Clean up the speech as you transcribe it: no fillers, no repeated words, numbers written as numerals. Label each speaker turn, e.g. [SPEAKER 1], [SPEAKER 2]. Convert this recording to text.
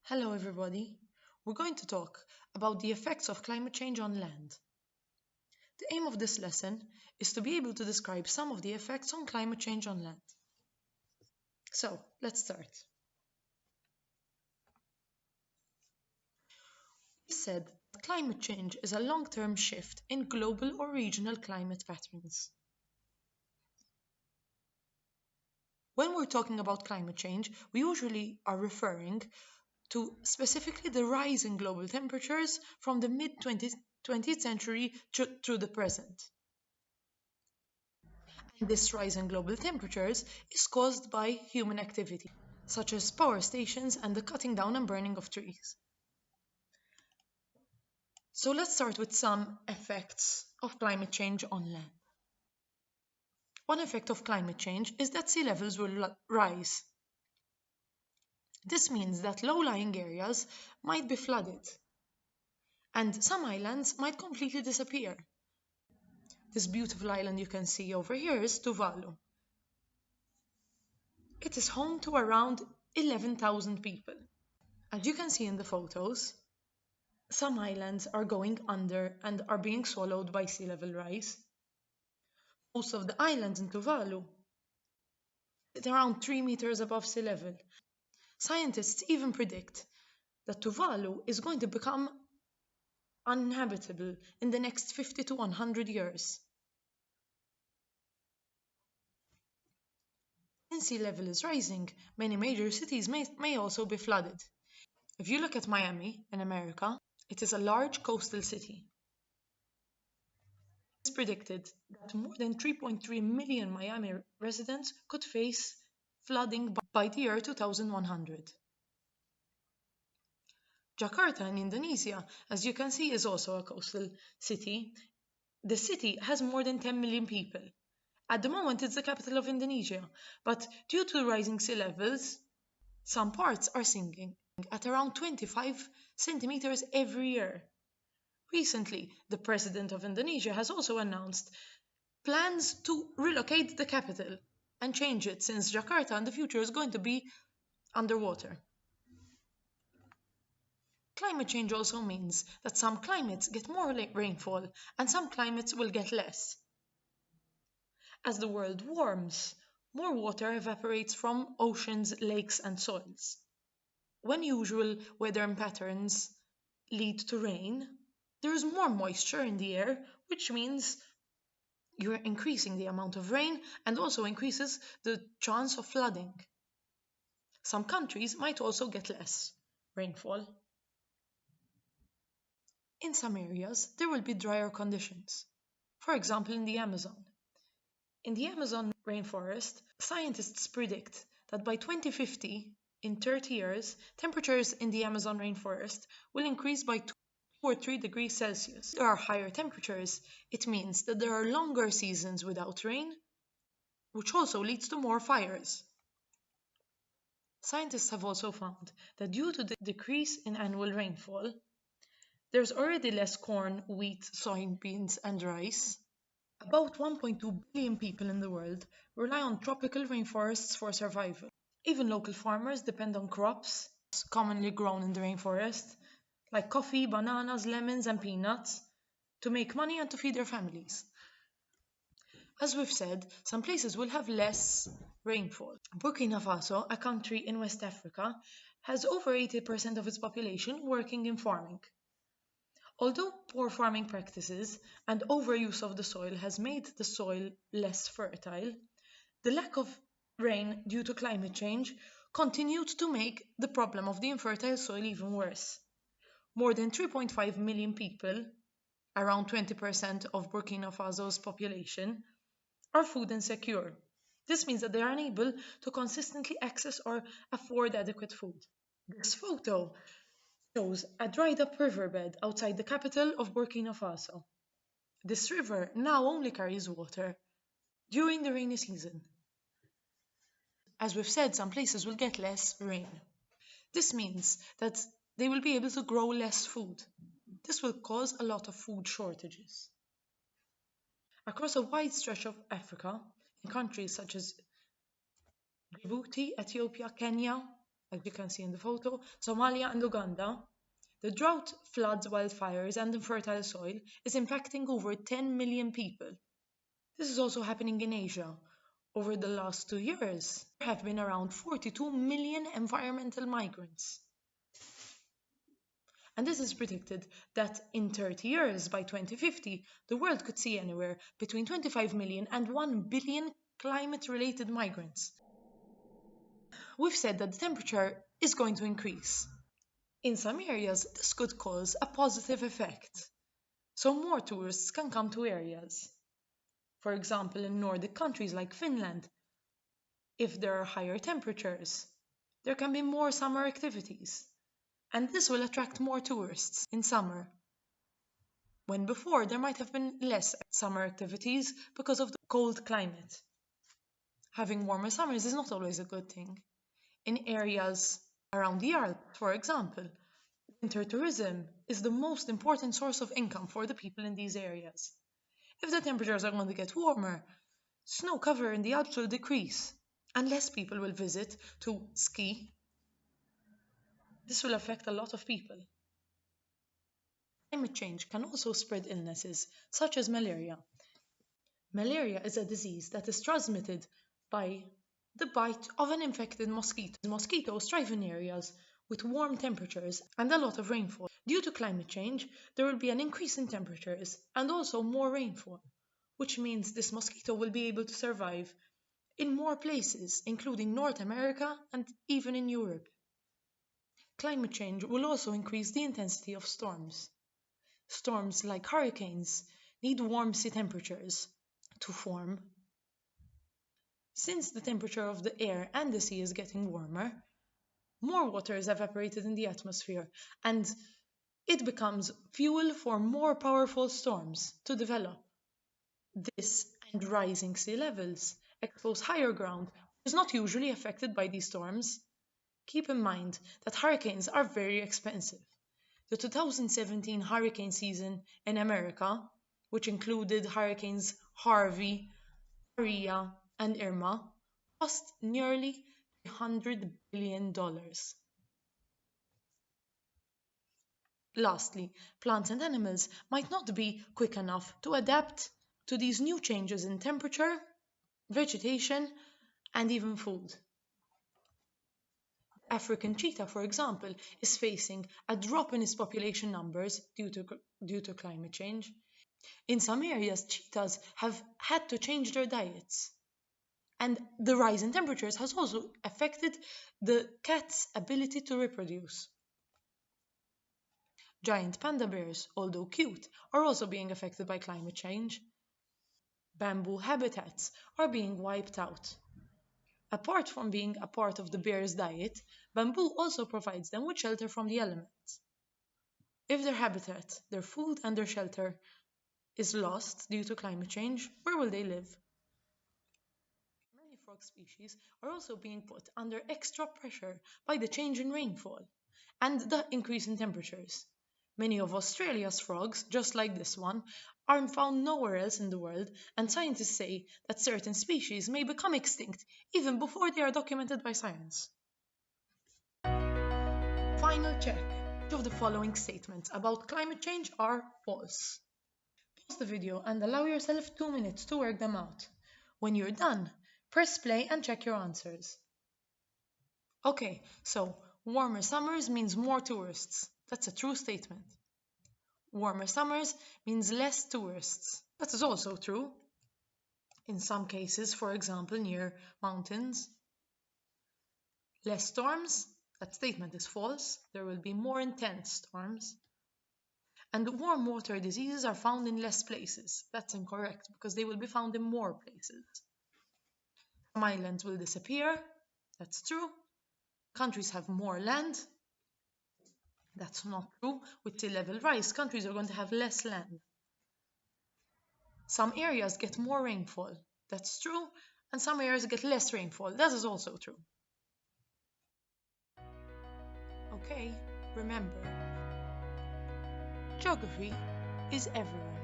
[SPEAKER 1] Hello, everybody. We're going to talk about the effects of climate change on land. The aim of this lesson is to be able to describe some of the effects on climate change on land. So, let's start. We said that climate change is a long term shift in global or regional climate patterns. When we're talking about climate change, we usually are referring to specifically the rise in global temperatures from the mid 20th century through the present. This rise in global temperatures is caused by human activity, such as power stations and the cutting down and burning of trees. So let's start with some effects of climate change on land. One effect of climate change is that sea levels will rise. This means that low-lying areas might be flooded, and some islands might completely disappear. This beautiful island you can see over here is Tuvalu. It is home to around 11,000 people. As you can see in the photos, some islands are going under and are being swallowed by sea level rise. Most of the islands in Tuvalu sit around 3 meters above sea level. Scientists even predict that Tuvalu is going to become uninhabitable in the next 50 to 100 years. When sea level is rising, many major cities may also be flooded. If you look at Miami in America, it is a large coastal city. It's predicted that more than 3.3 million Miami residents could face flooding by the year 2100. Jakarta in Indonesia, as you can see, is also a coastal city. The city has more than 10 million people. At the moment, it's the capital of Indonesia, but due to rising sea levels, some parts are sinking at around 25 centimeters every year. Recently, the president of Indonesia has also announced plans to relocate the capital and change it, since Jakarta in the future is going to be underwater. Climate change also means that some climates get more rainfall and some climates will get less. As the world warms, more water evaporates from oceans, lakes, and soils. When usual weather patterns lead to rain, there is more moisture in the air, which means you're increasing the amount of rain and also increases the chance of flooding. Some countries might also get less rainfall. In some areas, there will be drier conditions. For example, in the Amazon. In the Amazon rainforest, scientists predict that by 2050, in 30 years, temperatures in the Amazon rainforest will increase by 2 or 3 degrees Celsius. If there are higher temperatures, it means that there are longer seasons without rain, which also leads to more fires. Scientists have also found that due to the decrease in annual rainfall, there's already less corn, wheat, soybeans, and rice. About 1.2 billion people in the world rely on tropical rainforests for survival. Even local farmers depend on crops commonly grown in the rainforest, like coffee, bananas, lemons, and peanuts, to make money and to feed their families. As we've said, some places will have less rainfall. Burkina Faso, a country in West Africa, has over 80% of its population working in farming. Although poor farming practices and overuse of the soil has made the soil less fertile, the lack of rain due to climate change continued to make the problem of the infertile soil even worse. More than 3.5 million people, around 20% of Burkina Faso's population, are food insecure. This means that they are unable to consistently access or afford adequate food. This photo shows a dried up riverbed outside the capital of Burkina Faso. This river now only carries water during the rainy season. As we've said, some places will get less rain. This means that they will be able to grow less food. This will cause a lot of food shortages. Across a wide stretch of Africa, in countries such as Djibouti, Ethiopia, Kenya, as you can see in the photo, Somalia and Uganda. The drought, floods, wildfires, and infertile soil is impacting over 10 million people. This is also happening in Asia. Over the last 2 years, there have been around 42 million environmental migrants. And this is predicted that in 30 years, by 2050, the world could see anywhere between 25 million and 1 billion climate related migrants. We've said that the temperature is going to increase. In some areas, this could cause a positive effect, so more tourists can come to areas. For example, in Nordic countries like Finland, if there are higher temperatures, there can be more summer activities, and this will attract more tourists in summer, when before there might have been less summer activities because of the cold climate. Having warmer summers is not always a good thing. In areas around the Alps, for example, winter tourism is the most important source of income for the people in these areas. If the temperatures are going to get warmer, snow cover in the Alps will decrease, and less people will visit to ski. This will affect a lot of people. Climate change can also spread illnesses, such as malaria. Malaria is a disease that is transmitted by the bite of an infected mosquito. Mosquitoes thrive in areas with warm temperatures and a lot of rainfall. Due to climate change, there will be an increase in temperatures and also more rainfall, which means this mosquito will be able to survive in more places, including North America and even in Europe. Climate change will also increase the intensity of storms. Storms like hurricanes need warm sea temperatures to form. Since the temperature of the air and the sea is getting warmer, more water is evaporated in the atmosphere, and it becomes fuel for more powerful storms to develop. This and rising sea levels expose higher ground, which is not usually affected by these storms. Keep in mind that hurricanes are very expensive. The 2017 hurricane season in America, which included hurricanes Harvey, Maria, and Irma, cost nearly $100 billion. Lastly, plants and animals might not be quick enough to adapt to these new changes in temperature, vegetation, and even food. African cheetah, for example, is facing a drop in its population numbers due to climate change. In some areas, cheetahs have had to change their diets. And the rise in temperatures has also affected the cat's ability to reproduce. Giant panda bears, although cute, are also being affected by climate change. Bamboo habitats are being wiped out. Apart from being a part of the bear's diet, bamboo also provides them with shelter from the elements. If their habitat, their food, and their shelter is lost due to climate change, where will they live? Many frog species are also being put under extra pressure by the change in rainfall and the increase in temperatures. Many of Australia's frogs, just like this one, are found nowhere else in the world, and scientists say that certain species may become extinct even before they are documented by science. Final check. Which of the following statements about climate change are false? Pause the video and allow yourself 2 minutes to work them out. When you're done, press play and check your answers. Okay, so warmer summers means more tourists. That's a true statement. Warmer summers means less tourists. That is also true. In some cases, for example, near mountains. Less storms. That statement is false. There will be more intense storms. And warm water diseases are found in less places. That's incorrect because they will be found in more places. Some islands will disappear. That's true. Countries have more land. That's not true. With sea level rise, countries are going to have less land. Some areas get more rainfall. That's true. And some areas get less rainfall. That is also true. Okay, remember, geography is everywhere.